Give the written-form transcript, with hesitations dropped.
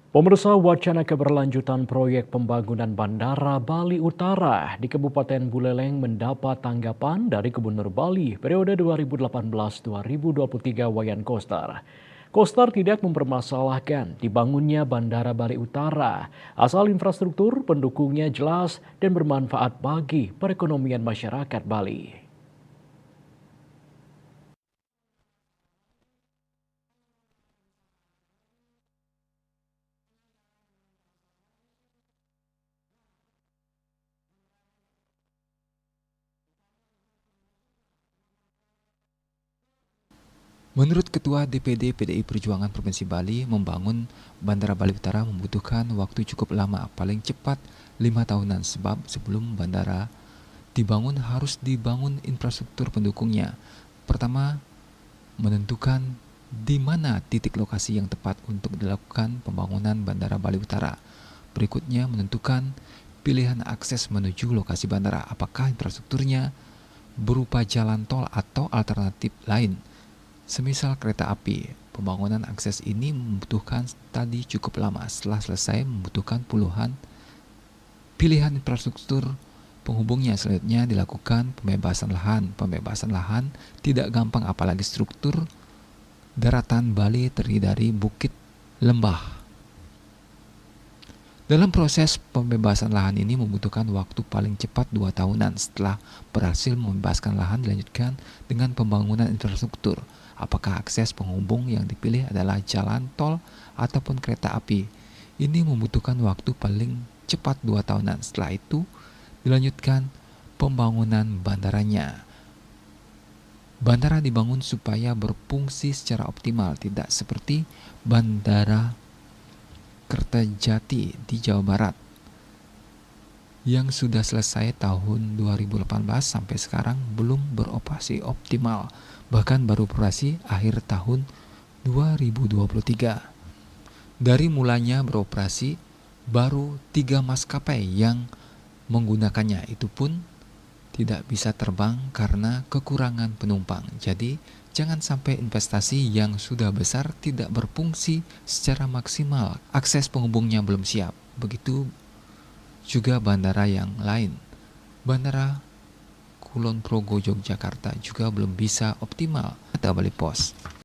Pemirsa, wacana keberlanjutan proyek pembangunan Bandara Bali Utara di Kabupaten Buleleng mendapat tanggapan dari Gubernur Bali periode 2018-2023 Wayan Koster. Koster tidak mempermasalahkan dibangunnya Bandara Bali Utara, asal infrastruktur pendukungnya jelas dan bermanfaat bagi perekonomian masyarakat Bali. Menurut Ketua DPD PDI Perjuangan Provinsi Bali, membangun Bandara Bali Utara membutuhkan waktu cukup lama, paling cepat 5 tahunan, sebab sebelum bandara dibangun harus dibangun infrastruktur pendukungnya. Pertama, menentukan di mana titik lokasi yang tepat untuk dilakukan pembangunan Bandara Bali Utara. Berikutnya, menentukan pilihan akses menuju lokasi bandara, apakah infrastrukturnya berupa jalan tol atau alternatif lain. Semisal kereta api, pembangunan akses ini membutuhkan tadi cukup lama. Setelah selesai, membutuhkan puluhan pilihan infrastruktur penghubungnya. Selanjutnya dilakukan pembebasan lahan. Pembebasan lahan tidak gampang, apalagi struktur daratan Bali terdiri dari bukit lembah. Dalam proses pembebasan lahan ini membutuhkan waktu paling cepat 2 tahunan. Setelah berhasil membebaskan lahan, dilanjutkan dengan pembangunan infrastruktur. Apakah akses penghubung yang dipilih adalah jalan tol ataupun kereta api? Ini membutuhkan waktu paling cepat 2 tahunan. Setelah itu dilanjutkan pembangunan bandaranya. Bandara dibangun supaya berfungsi secara optimal, tidak seperti Bandara Kertajati di Jawa Barat yang sudah selesai tahun 2018 sampai sekarang belum beroperasi optimal, bahkan baru beroperasi akhir tahun 2023. Dari mulanya beroperasi, baru 3 maskapai yang menggunakannya, itu pun tidak bisa terbang karena kekurangan penumpang. Jadi jangan sampai investasi yang sudah besar tidak berfungsi secara maksimal. Akses penghubungnya belum siap. Begitu juga bandara yang lain. Bandara Kulon Progo Yogyakarta juga belum bisa optimal, kata Bali Pos.